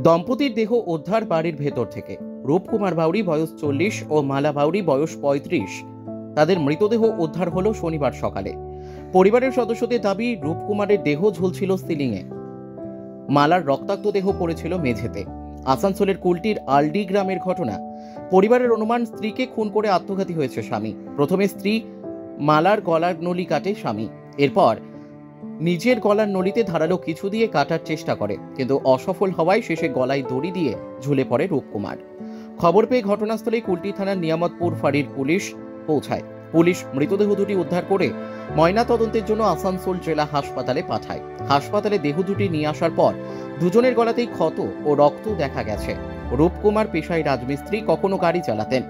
দম্পতির দেহ উদ্ধার বাড়ির ভেতর থেকে। রূপকুমার বাউরি বয়স 40 ও মালা বাউরি বয়স 35। তাদের মৃতদেহ উদ্ধার হলো শনিবার সকালে। পরিবারের সদস্যদের দাবি, রূপকুমারের দেহ ঝুলছিল সিলিংয়ে, মালার রক্তাক্ত দেহ পড়েছিল মেঝেতে। আসানসোলের কুলটির আলডি গ্রামের ঘটনা। পরিবারের অনুমান, স্ত্রীকে খুন করে আত্মঘাতী হয়েছে স্বামী। প্রথমে স্ত্রী মালার গলার নলি কাটে স্বামী, এরপর নিজের গলার নলিতে ধারালো কিছু দিয়ে কাটার চেষ্টা করে, কিন্তু অসফল হওয়ায় শেষে গলায় দড়ি দিয়ে ঝুলে পড়ে রূপকুমার। খবর পেয়ে ঘটনাস্থলে কুলটি থানার নিয়ামতপুর ফাঁড়ির পুলিশ পৌঁছায়। পুলিশ মৃতদেহ দুটি উদ্ধার করে ময়না তদন্তের জন্য আসানসোল জেলা হাসপাতালে পাঠায়। হাসপাতালে দেহ দুটি নিয়ে আসার পর দুজনের গলাতেই ক্ষত ও রক্ত দেখা গেছে। রূপকুমার পেশায় রাজমিস্ত্রি, কখনো গাড়ি চালাতেন।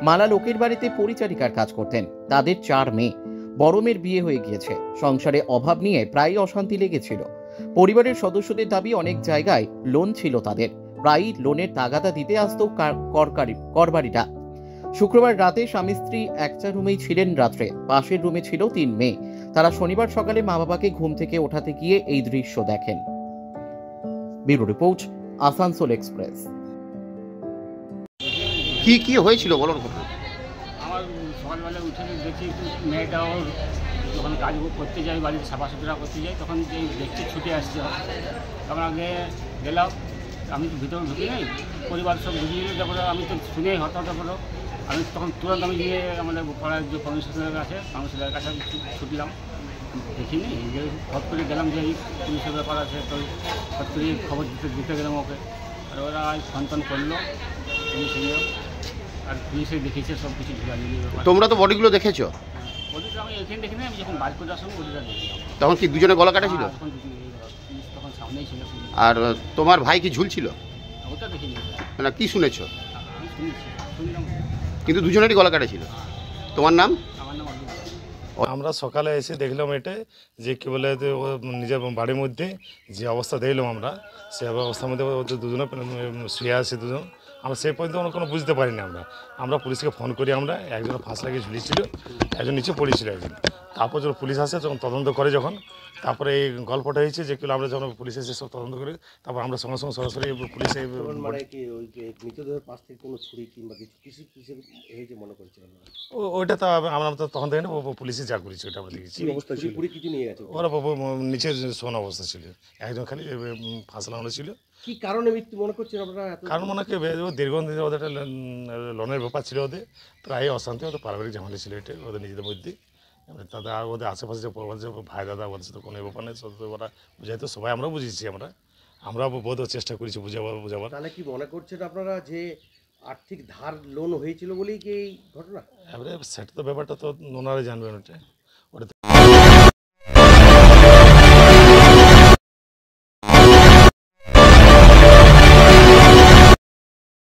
মালা লোকের বাড়িতে পরিচারিকার কাজ করতেন। তাদের 4 মেয়ে। বড় মেয়ের বিয়ে হয়ে গিয়েছে। সংসারে অভাব নিয়ে প্রায় অশান্তি লেগেছিল। পরিবারের সদস্যদের দাবি, অনেক জায়গায় লোন ছিল তাদের, প্রায়ই লোনের তাগাদা দিতে আসতো করবাড়িটা। শুক্রবার রাতে স্বামী স্ত্রী একটা রুমেই ছিলেন। রাত্রে পাশের রুমে ছিল 3 মেয়ে। তারা শনিবার সকালে মা বাবাকে ঘুম থেকে ওঠাতে গিয়ে এই দৃশ্য দেখেন। Bureau report, Asansol express. কি হয়েছিল বলুন? আমার সকালবেলা উঠে দেখি মেয়েটাও যখন কাজ করতে যাই, বাড়ির সাফা সুতরা করতে যাই, তখন যেই দেখছি ছুটে আসছে। তখন আগে গেলাম, আমি তো ভিতরে ঢুকি নাই, পরিবার সব ঢুকিয়ে তারপরে আমি তো শুনেই হঠাৎ করো। আমি তখন তুরন্ত আমি গিয়ে আমাদের পাড়ার যে কমিশনারের কাছে, কাউন্সিলরের কাছে আমি ছুটলাম, দেখিনি যে হট করে গেলাম যে এই পুলিশের ব্যাপার আছে, তো হট করে খবর দিতে গেলাম ওকে। আর ওরা ফোন করলো পুলিশে, আর পুলিশে দেখেছে সব কিছু ঝুলাঝুলি ব্যাপার। তোমরা তো বডিগুলো দেখেছো? বডিটা আমি এখানে দেখিনি, আমি যখন বার করে আসলাম বডিটা দেখলাম। তখন কি দুজনে গলা কাটা ছিল? তখন পুলিশ তখন সামনেই ছিল। আর তোমার ভাই কি ঝুলছিল? ওটা দেখিনি, না, কি শুনেছো? আমি শুনলাম। কিন্তু দুজনেরই গলা কাটা ছিল। তোমার নাম? আমার নাম অর্জুন। আমরা সকালে এসে দেখলাম এটা যে কী বলে যে ও নিজের বাড়ির মধ্যে যে অবস্থা দেখলাম আমরা, সে অবস্থার মধ্যে দুজনে শুয়ে আছে দুজন। আমরা সেই পর্যন্ত কোনো বুঝতে পারিনি। আমরা পুলিশকে ফোন করি, আমরা একজন ফাঁস লাগিয়ে ঝুলিয়েছিল, একজন নিচে পড়েছিল একজন। তারপর যখন পুলিশ আসে, যখন তদন্ত করে, যখন তারপরে এই গল্পটা হয়েছে যে কিলো আমরা যখন পুলিশ এসে সব তদন্ত করি, তারপর আমরা সঙ্গে সঙ্গে সরাসরি পুলিশে মানে কি ওই যে মৃতদেহের পাশ থেকে কোনো ছুরি কিংবা কিছু হয়েছে মনে করছেন আপনারা? ওইটা তো আমরা তো তখন দেখি না, পুলিশে যা করেছি ওটা আমরা দেখেছি। কি অবস্থা ছিল? পুরি কিছু নিয়ে গেছে ওরা নিচে শোন অবস্থা ছিল, একজন খালি ফাঁস লাগানো ছিল। কি কারণে মৃত্যু মনে করছেন আপনারা? কারণ মনে হয় দীর্ঘদিন ধরে ওদের একটা লোনের ব্যাপার ছিল, ওদের প্রায় অশান্তি, ওদের পারিবারিক ঝামেলা ছিল এটা ওদের নিজেদের মধ্যে। তাদের আর ওদের আশেপাশে যে ভাই দাদা, ওদের সাথে কোনো ব্যাপার নেই, ওরা বুঝাইতো, সবাই আমরা বুঝেছি, আমরা বোধ চেষ্টা করেছি বুঝাবার। তাহলে কি মনে করছেন আপনারা যে আর্থিক ধার লোন হয়েছিল বলেই কি এই ঘটনা? এবারে সেটা তো ব্যাপারটা তো ওনারা জানবেন ওটা।